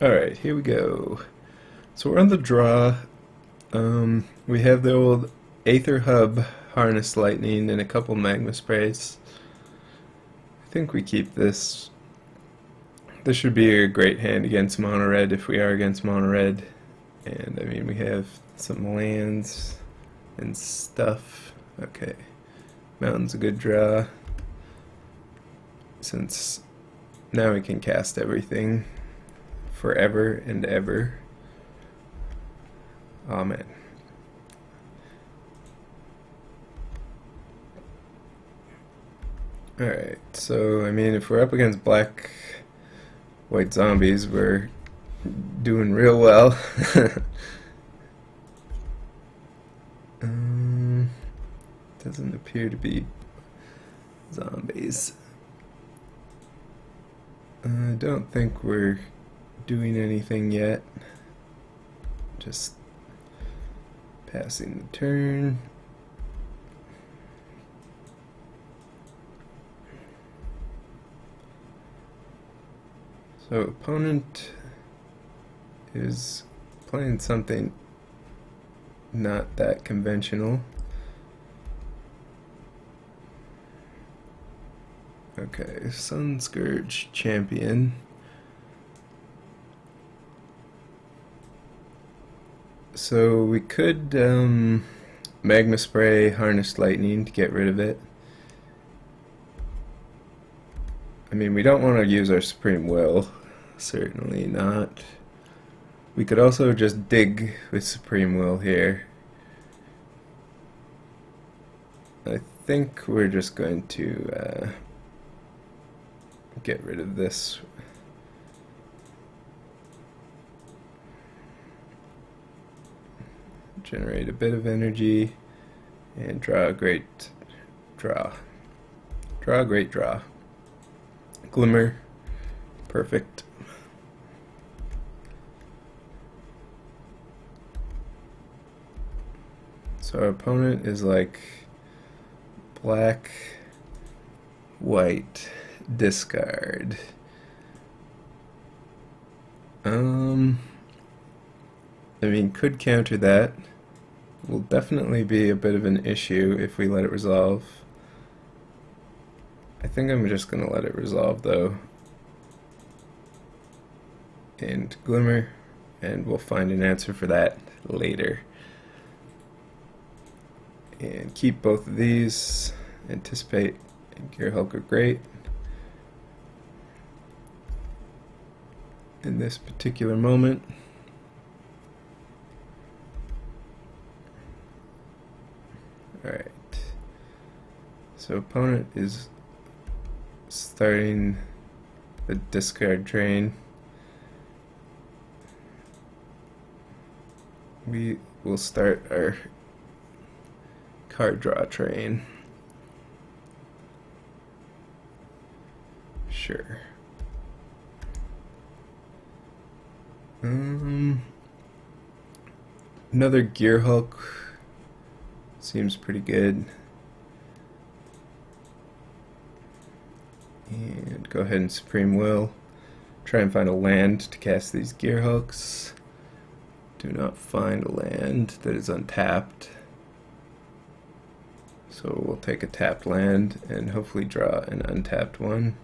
Alright, here we go. So we're on the draw. We have the old Aether Hub, Harness Lightning, and a couple Magma Sprays. I think we keep this. This should be a great hand against mono red if we are against mono red. And I mean, we have some lands and stuff. Okay, Mountain's a good draw, since now we can cast everything forever and ever. Amen. Alright, so I mean, if we're up against black white zombies, we're doing real well. Doesn't appear to be zombies. I don't think we're doing anything yet. Just passing the turn. So opponent is playing something not that conventional. Okay, Sun Scourge Champion. So we could Magma Spray, Harness Lightning to get rid of it. I mean, we don't want to use our Supreme Will, certainly not. We could also just dig with Supreme Will here. I think we're just going to get rid of this. Generate a bit of energy and draw a great draw. Draw a great draw. Glimmer. Perfect. So our opponent is like black, white, discard. I mean, could counter that. Will definitely be a bit of an issue if we let it resolve. I think I'm just gonna let it resolve though. And Glimmer, and we'll find an answer for that later. And keep both of these. Anticipate and Gear Hulk are great. In this particular moment. Alright. So opponent is starting the discard drain. We will start our card draw train. Sure. Another Gear Hulk seems pretty good. And go ahead and Supreme Will. Try and find a land to cast these Gear Hulks. Do not find a land that is untapped. So we'll take a tapped land and hopefully draw an untapped one.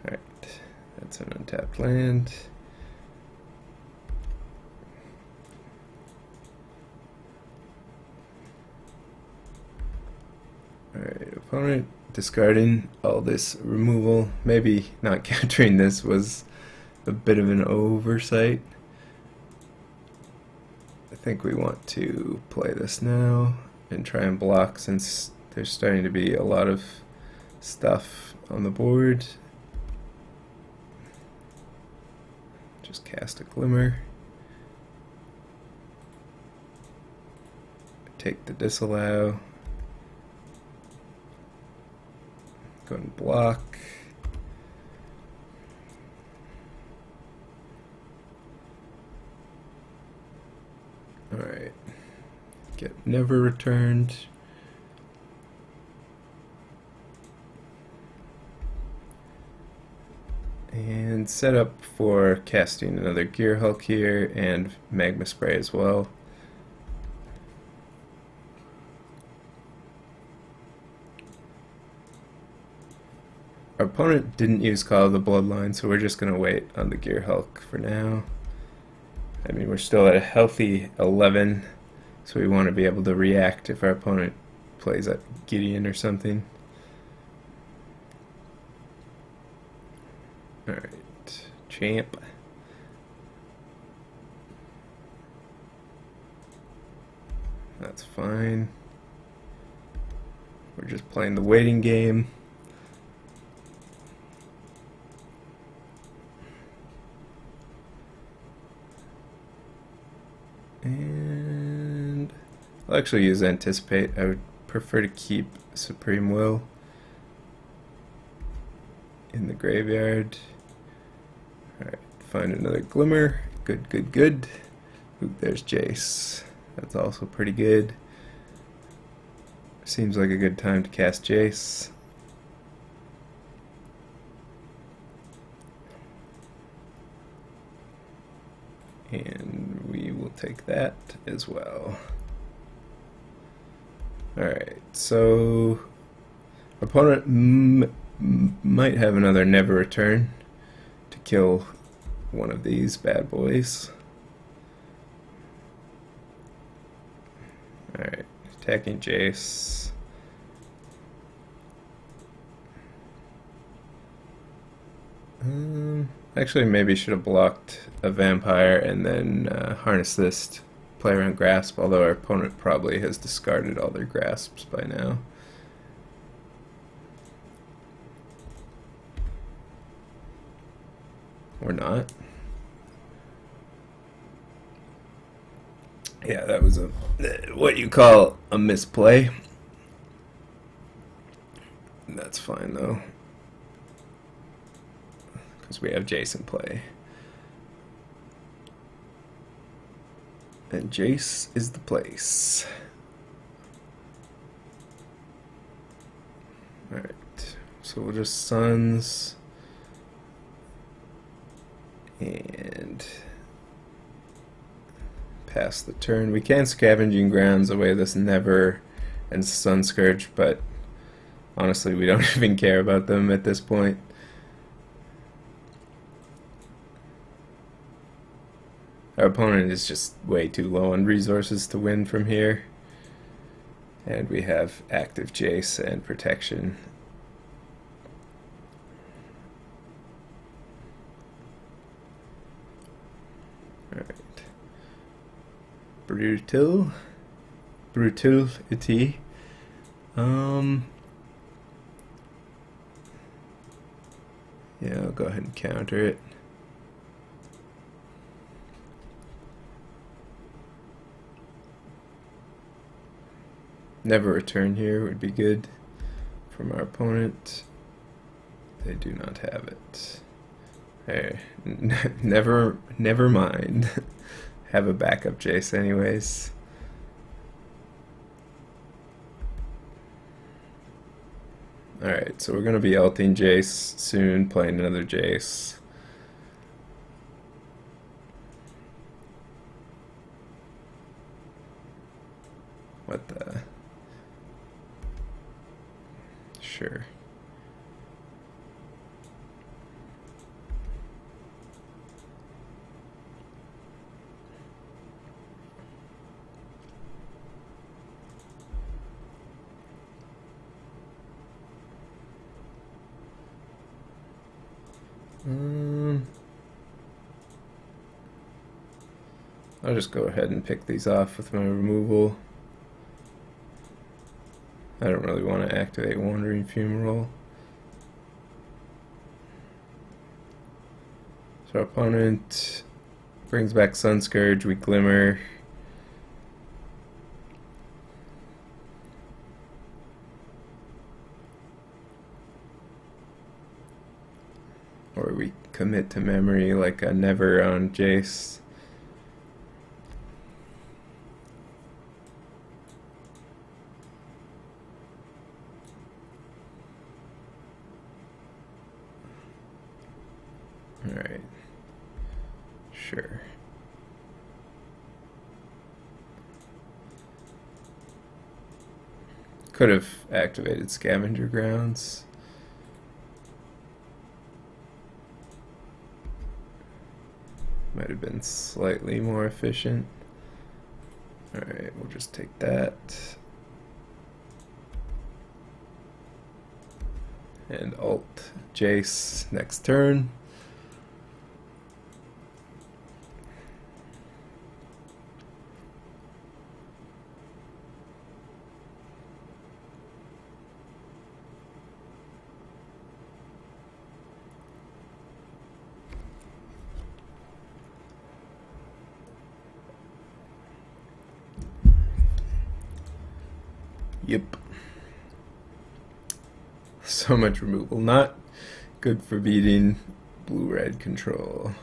Alright, that's an untapped land. Alright, opponent discarding all this removal. Maybe not countering this was a bit of an oversight. I think we want to play this now and try and block, since there's starting to be a lot of stuff on the board. Just cast a Glimmer. Take the Disallow. Go and block. Alright. Get never returned. And and set up for casting another Gear Hulk here and Magma Spray as well. Our opponent didn't use Call of the Bloodline, so we're just going to wait on the Gear Hulk for now. I mean, we're still at a healthy 11, so we want to be able to react if our opponent plays at Gideon or something. Alright, champ. That's fine. We're just playing the waiting game. And I'll actually use Anticipate. I would prefer to keep Supreme Will in the graveyard. Alright, find another Glimmer. Good, good, good. Ooh, there's Jace. That's also pretty good. Seems like a good time to cast Jace. And we will take that as well. Alright, so opponent might have another Never Return to kill one of these bad boys. Alright, attacking Jace. Actually, maybe should have blocked a Vampire and then harness this to play around Grasp, although our opponent probably has discarded all their Grasps by now. Or not. Yeah, that was what you call a misplay. That's fine though, because we have Jace in play. And Jace is the place. Alright, so we'll just Suns and pass the turn. We can Scavenging Grounds away this Never and Sun Scourge, but honestly we don't even care about them at this point. Our opponent is just way too low on resources to win from here. And we have active Jace and protection. Alright. Brutality. Yeah, I'll go ahead and counter it. Never Return here would be good from our opponent. They do not have it. Hey, never mind. Have a backup Jace anyways. Alright, so we're going to be ulting Jace soon, playing another Jace. What the... Sure. I'll just go ahead and pick these off with my removal. I don't really want to activate Wandering Fumarole. So our opponent brings back Sun Scourge, we Glimmer. Or we commit to memory like a Never on Jace. Alright. Sure. Could have activated Scavenger Grounds. Might have been slightly more efficient. Alright, we'll just take that. And Alt Jace next turn. Yep. So much removal. Not good for beating blue-red control.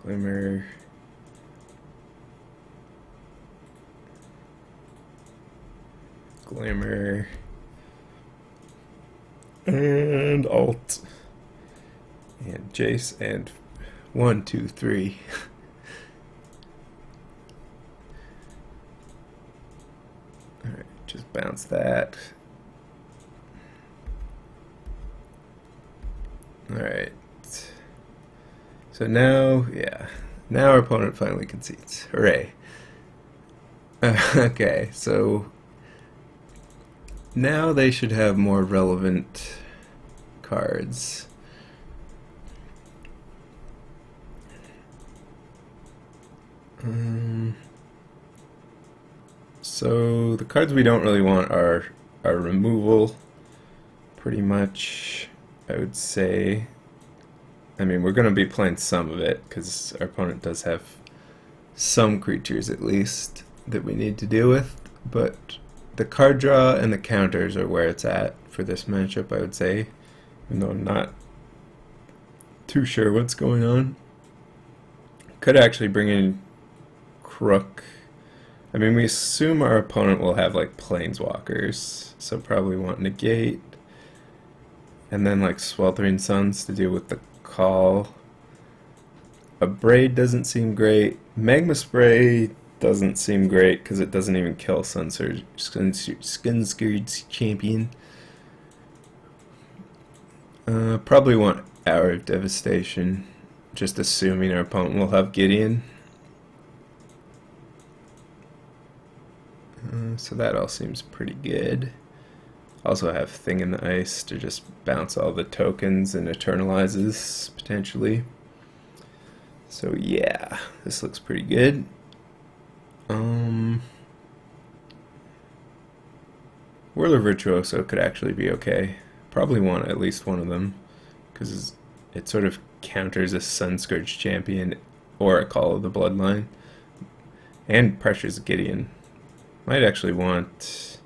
Glimmer. Glimmer. And Alt. And Jace and 1, 2, 3. Alright, just bounce that. Alright. So now, yeah. Now our opponent finally concedes. Hooray. Okay, so now they should have more relevant cards. So the cards we don't really want are removal, pretty much, I would say. I mean, we're going to be playing some of it, because our opponent does have some creatures, at least, that we need to deal with, but the card draw and the counters are where it's at for this matchup, I would say, even though I'm not too sure what's going on. Could actually bring in Crook. I mean, we assume our opponent will have, like, Planeswalkers, so probably want Negate, and then, like, Sweltering Suns to deal with the call. A Braid doesn't seem great. Magma Spray doesn't seem great because it doesn't even kill Skin-Scourged Champion. Probably want Hour of Devastation, just assuming our opponent will have Gideon. So that all seems pretty good. Also have Thing in the Ice to just bounce all the tokens and eternalizes, potentially. So yeah, this looks pretty good. Whirler Virtuoso could actually be okay. Probably want at least one of them, because it sort of counters a Sunscourge Champion or a Call of the Bloodline, and pressures Gideon. Might actually want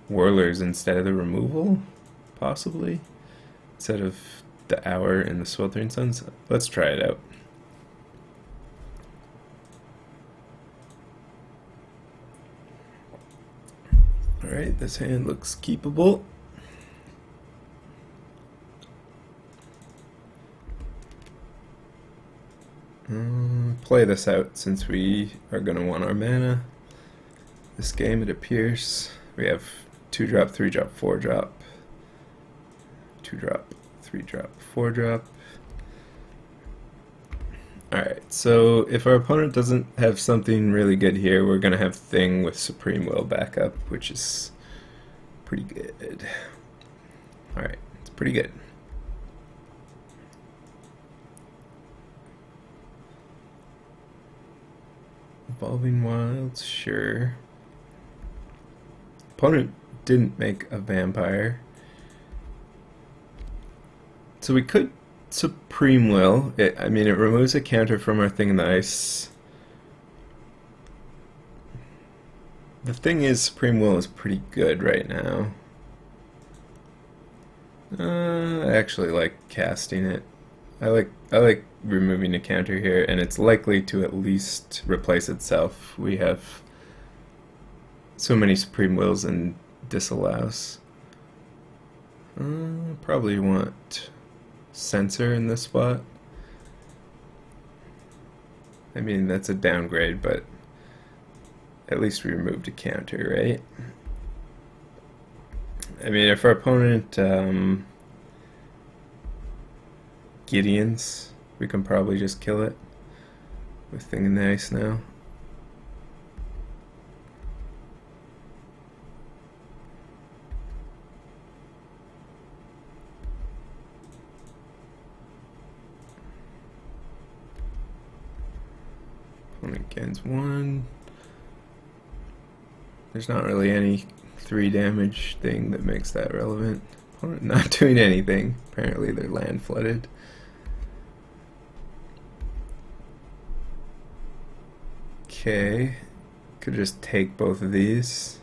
Whirlers instead of the removal, possibly, instead of the Hour and the Sweltering Suns. Let's try it out. Alright, this hand looks keepable. Play this out since we are going to want our mana. This game, it appears, we have 2-drop, 3-drop, 4-drop, 2-drop, 3-drop, 4-drop. Alright, so if our opponent doesn't have something really good here, we're going to have Thing with Supreme Will backup, which is pretty good. Alright, it's pretty good. Evolving Wilds, sure. Opponent didn't make a vampire. So we could Supreme Will. I mean, it removes a counter from our Thing in the Ice. The thing is, Supreme Will is pretty good right now. I actually like casting it. I like removing a counter here, and it's likely to at least replace itself. We have so many Supreme Wills and disallows. Probably want Censor in this spot. I mean, that's a downgrade, but at least we removed a counter, right? I mean, if our opponent Gideon's, we can probably just kill it with Thing in the Ice now. Opponent gains 1. There's not really any 3 damage thing that makes that relevant. Opponent not doing anything. Apparently they're land flooded. Okay, could just take both of these,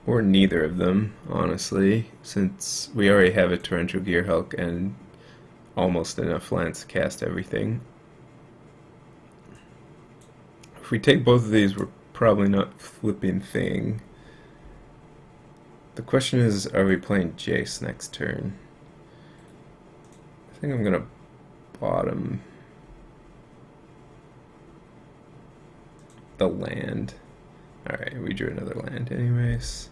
or neither of them, honestly, since we already have a Torrential Gearhulk and almost enough lands to cast everything. If we take both of these, we're probably not flipping Thing. The question is, are we playing Jace next turn? I think I'm gonna bottom the land. Alright, we drew another land anyways.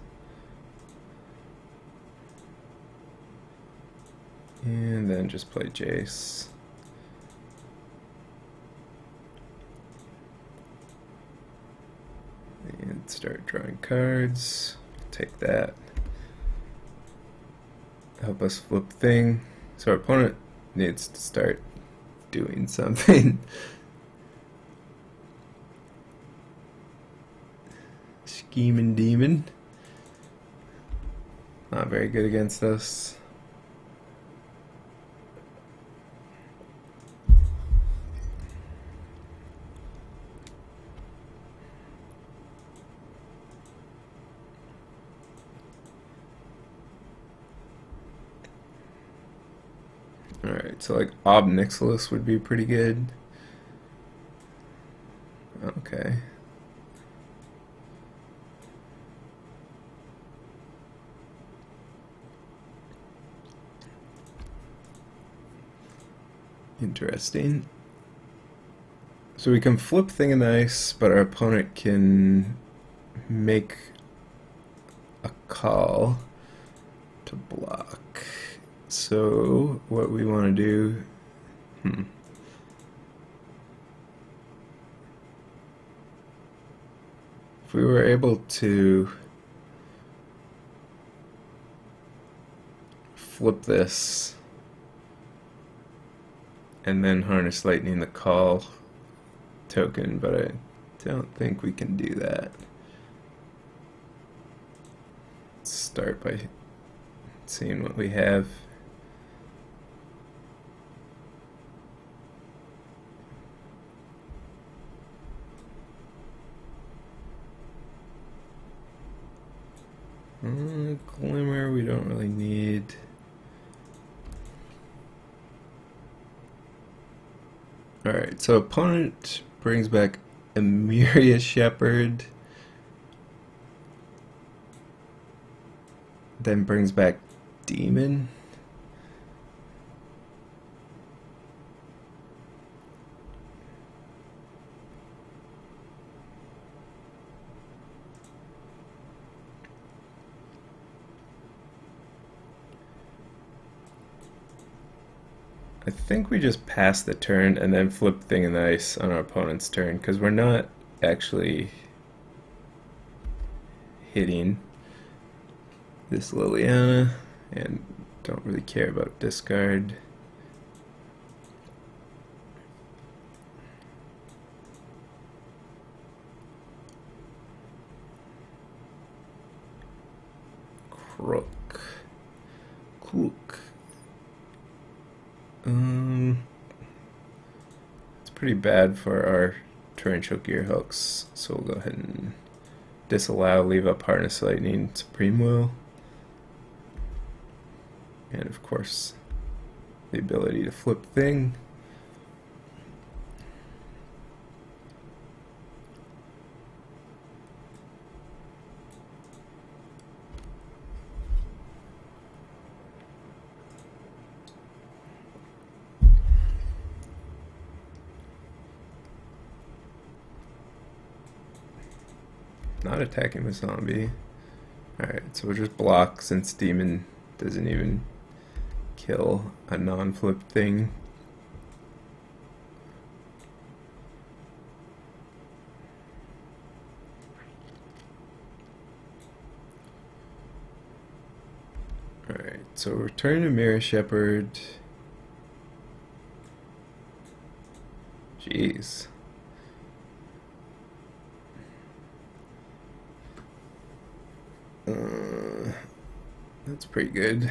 And then just play Jace. And start drawing cards. Take that. Help us flip Thing. So our opponent needs to start doing something. Scheming Demon. Not very good against us. Alright, so like Ob Nixilis would be pretty good. Okay. Interesting. So we can flip Thing in the Ice, but our opponent can make a call to block. So what we want to do, if we were able to flip this and then harness lightning the call token, but I don't think we can do that. Let's start by seeing what we have. Glimmer we don't really need. Alright, so opponent brings back Emeria Shepherd, then brings back Demon. I think we just pass the turn and then flip Thing in the Ice on our opponent's turn, because we're not actually hitting this Liliana and don't really care about discard. Crook. Cook. It's pretty bad for our Torrential Gearhulks, so we'll go ahead and disallow, leave up Harness Lightning, Supreme Will, and of course the ability to flip thing. Not attacking with zombie. Alright, so we'll just block since demon doesn't even kill a non-flip thing. Alright, so return to Mirror Shepherd. Jeez. That's pretty good.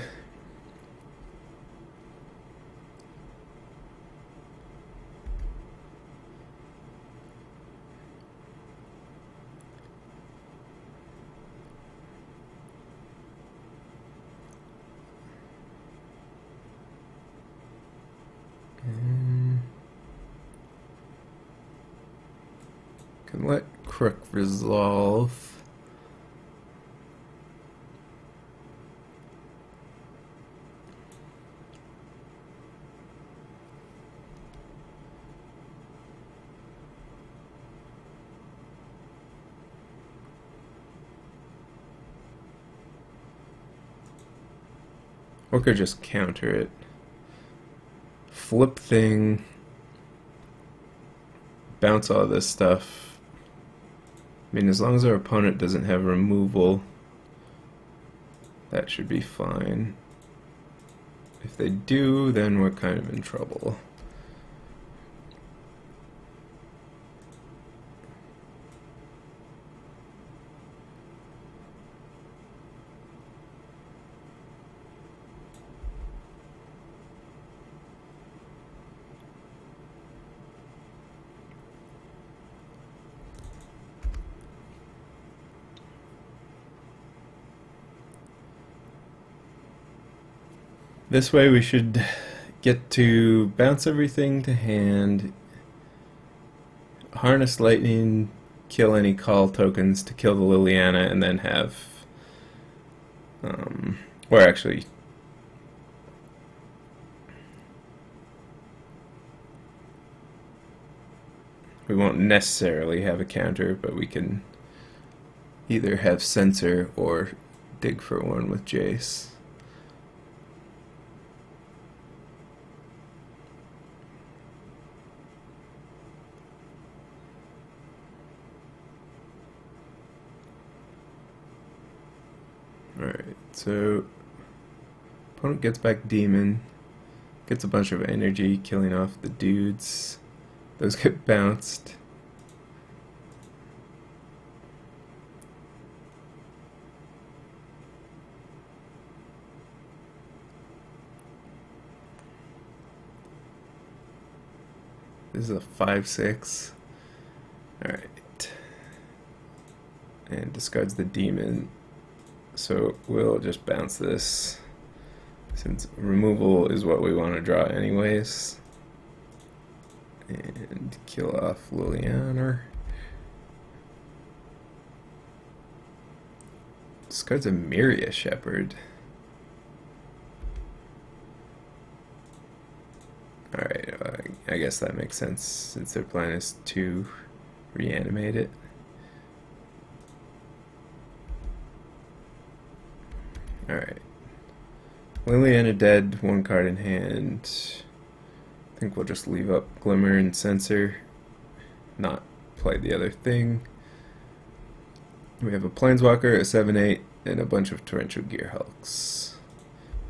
Can let Crook resolve. Or could just counter it. Flip thing. Bounce all this stuff. I mean, as long as our opponent doesn't have removal, that should be fine. If they do, then we're kind of in trouble. This way we should get to bounce everything to hand, harness lightning, kill any call tokens to kill the Liliana, and then have, or actually, we won't necessarily have a counter, but we can either have Censor or dig for one with Jace. Alright, so opponent gets back demon, gets a bunch of energy, killing off the dudes. Those get bounced. This is a 5/6. Alright. And discards the demon. So we'll just bounce this, since removal is what we want to draw anyways. And kill off Liliana. Discards a Mirror Shepherd. Alright, I guess that makes sense, since their plan is to reanimate it. Alright. Liliana dead, one card in hand. I think we'll just leave up Glimmer and Censor, not play the other thing. We have a Planeswalker, a 7/8, and a bunch of Torrential Gearhulks.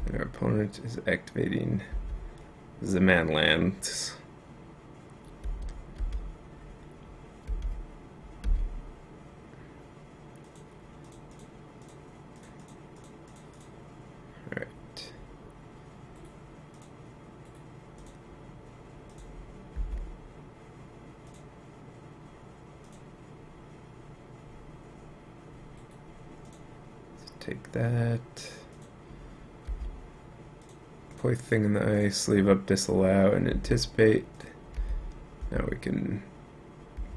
And our opponent is activating Zaman lands. Alright. Take that. Play Thing in the Ice, leave up Disallow, and Anticipate. Now we can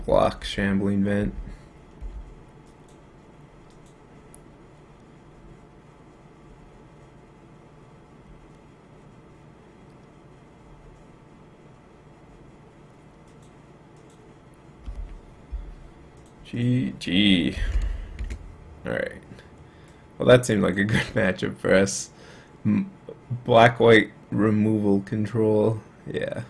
block Shambling Vent. GG. Alright. Well, that seemed like a good matchup for us. Black-white removal control. Yeah.